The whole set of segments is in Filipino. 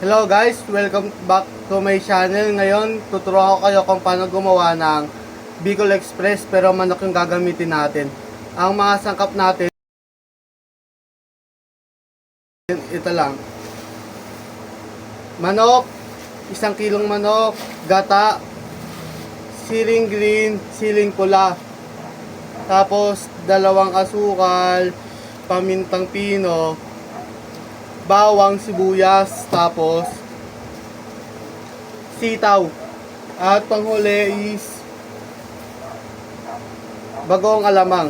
Hello guys, welcome back to my channel. Ngayon, tuturuan ko kayo kung paano gumawa ng Bicol Express pero manok yung gagamitin natin. Ang mga sangkap natin, ito lang. Manok, 1 kilong manok, gata, siling green, siling pula. Tapos, 2 asukal, pamintang pino, bawang, sibuyas, tapos sitaw. At panghuli is bagoong alamang.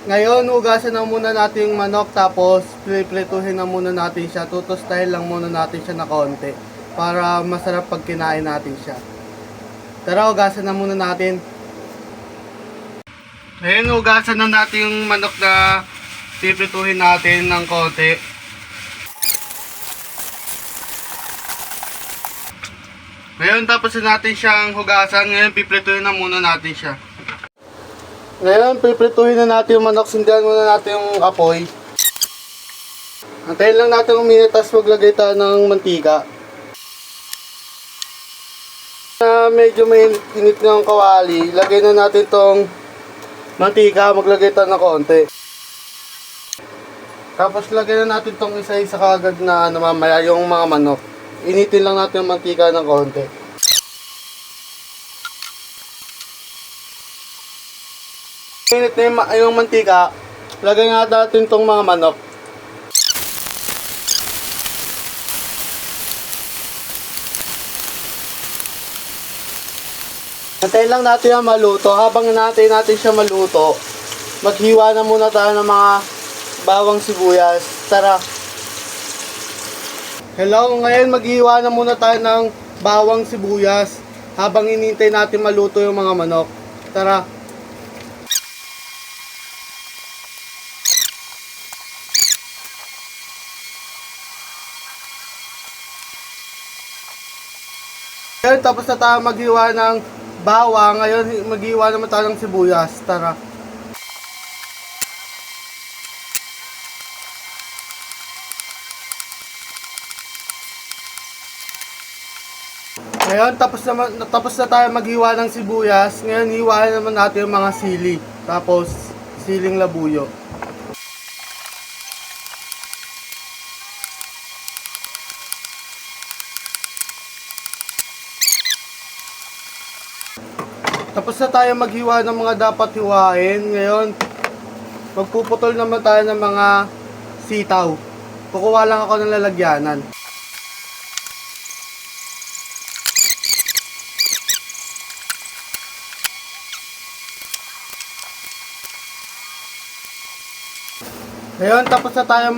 Ngayon, hugasan na muna natin yung manok, tapos piliprituhin na muna natin siya. Tutustahin lang muna natin siya na konti para masarap pag kinain natin siya. Tara, hugasan na muna natin. Ngayon, hugasan na natin yung manok na piprituhin natin ng konti. Ngayon, tapos na natin siyang hugasan. Ngayon, piprituhin na muna natin siya. Ngayon, piprituhin na natin yung manok. Sindihan muna natin yung apoy. Antayin lang natin 1 minute, tapos maglagay tayo ng mantika. Medyo may init ng kawali, lagay na natin tong mantika. Maglagay tayo ng konti. Tapos lagyan na natin tong isa-isa kagad na mamaya yung mga manok. Initin lang natin yung mantika ng konti. Init na yung mantika, lagyan natin tong mga manok. Antayin lang natin yung maluto. Habang natin siya maluto, maghiwa na muna tayo ng mga bawang sibuyas. Tara. Hello, ngayon maghiwa na muna tayo ng bawang sibuyas habang inintay natin maluto yung mga manok. Tara. Ngayon, tapos na tayo maghiwa ng bawang. Ngayon, maghiwa naman tayo ng sibuyas. Tara. Ngayon, tapos na tayo maghiwa ng sibuyas. Ngayon, hiwain naman natin yung mga sili. Tapos, siling labuyo. Tapos na tayo maghiwa ng mga dapat hiwain. Ngayon, magpuputol naman tayo ng mga sitaw. Kukuha lang ako ng lalagyanan. Ngayon, tapos na tayo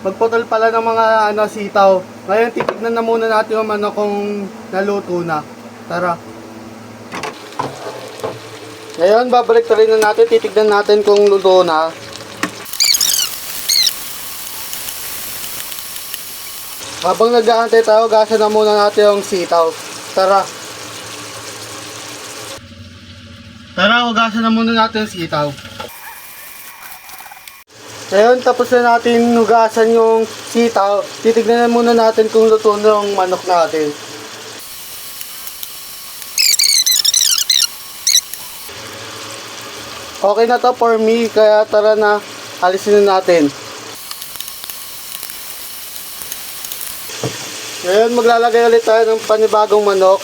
magputol pala ng mga sitaw. Ngayon, titignan na muna natin yung manok kung naluto na. Tara. Ngayon, babalik rin na natin, titignan natin kung luto na. Habang nag-aantay tayo, gasan na muna natin yung sitaw. Tara. Tara, hugasan na muna natin yung sitaw. Ngayon, tapos na natin hugasan yung sitaw. Titignan na muna natin kung luto na yung manok natin. Okay na to for me, kaya tara na, alisin na natin. Ngayon, maglalagay ulit tayo ng panibagong manok.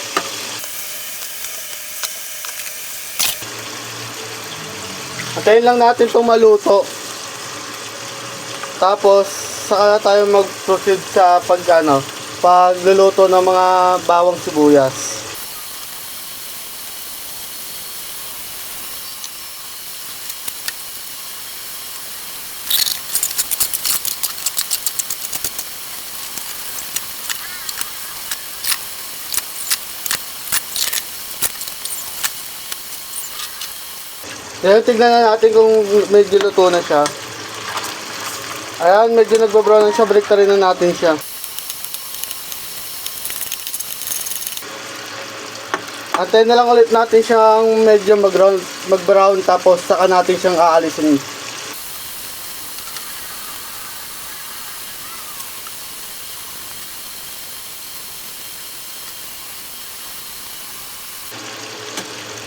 Antayin lang natin itong maluto. Tapos, saka na tayo mag-proceed sa pagluluto ng mga bawang sibuyas. Ngayon, tignan na natin kung medyo luto na siya. Ayan, medyo nagbabrown na siya. Balik rin na natin siya. Antayin na lang ulit natin siyang medyo mag-brown, tapos saka natin siyang aalisin.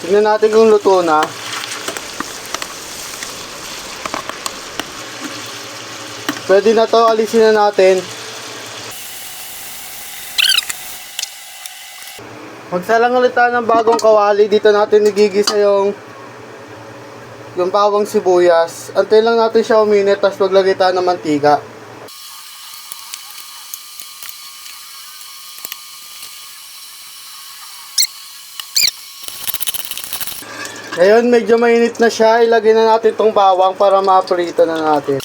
Tingnan natin kung luto na. Pwede na to, alisin na natin. Magsalang ulit tayo ng bagong kawali. Dito natin nagigisa yung bawang sibuyas. Antayin lang natin siya uminit, tapos maglagay tayo ng mantika. Ngayon, medyo mainit na siya. Ilagay na natin tong bawang para ma-prito na natin.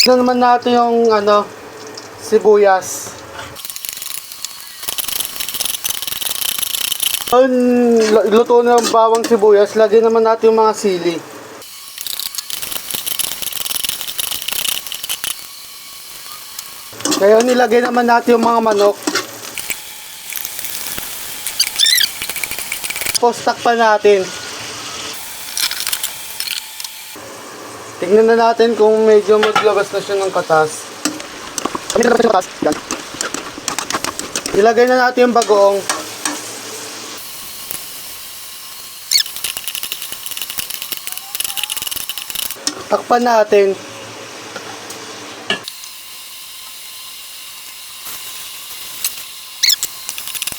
Ito naman natin yung sibuyas. Luto na yung bawang sibuyas. Lagyan naman natin yung mga sili. Ngayon, nilagay naman natin yung mga manok. Tapos takpan natin. Tingnan na natin kung medyo maglabas na siya ng katas. Ilagay na natin yung bagoong. Takpan natin.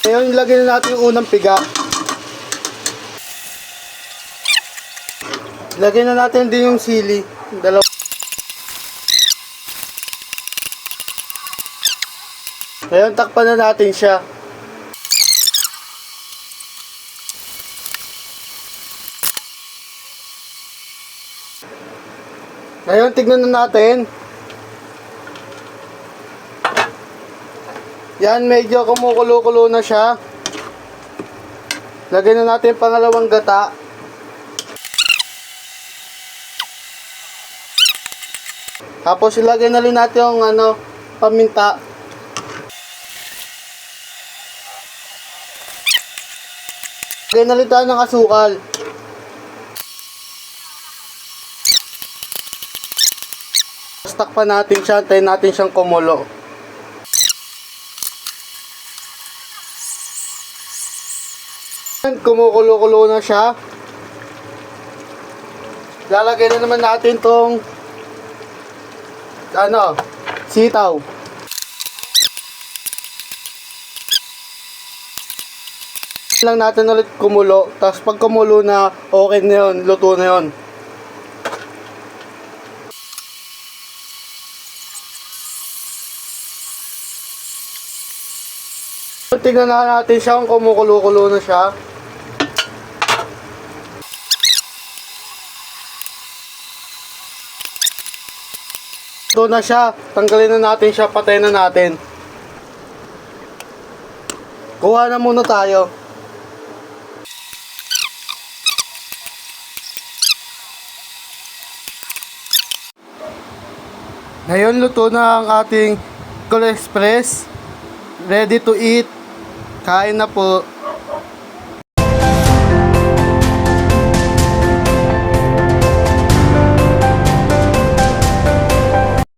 Ngayon, ilagay na natin yung unang piga. Ilagay na natin din yung sili. Dalawa. Ngayon, takpan na natin siya. Ngayon, tignan na natin. Yan, medyo kumukulo-kulo na siya. Lagyan na natin yung pangalawang gata. Tapos ilagay na rin natin yung paminta. Lagay na rin tayo ng asukal. Takpan natin siya, tayo natin siyang kumulo. Kumukulo-kulo na siya. Lalagay na naman natin tong sitaw. Lang natin ulit kumulo. Tapos pag kumulo na, okay na yun, luto na yun. Tingnan na natin siya kung kumukulo-kulo na siya. Ito na siya. Tanggalin na natin siya. Patayin na natin. Kuha na muna tayo. Ngayon, luto na ang ating Cool Express. Ready to eat. Kain na po.